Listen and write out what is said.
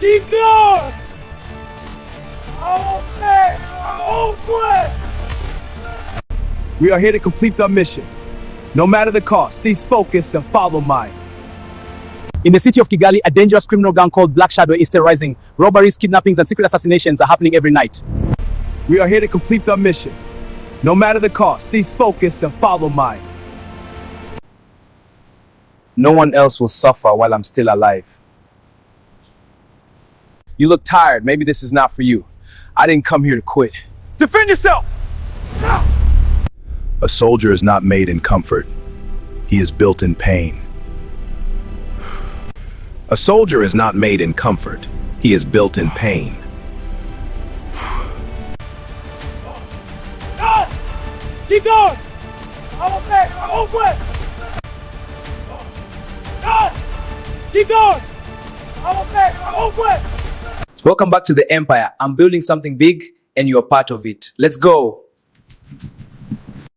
Keep going! Okay! Open! We are here to complete the mission. No matter the cost, stay focused and follow mine. In the city of Kigali, a dangerous criminal gang called Black Shadow is terrorizing. Robberies, kidnappings, and secret assassinations are happening every night. We are here to complete the mission. No matter the cost, stay focused and follow mine. No one else will suffer while I'm still alive. You look tired. Maybe this is not for you. I didn't come here to quit. Defend yourself! A soldier is not made in comfort. He is built in pain. A soldier is not made in comfort. He is built in pain. Keep going! Okay! Open! Keep going! Okay! Open! Welcome back to the Empire. I'm building something big and you're part of it. Let's go!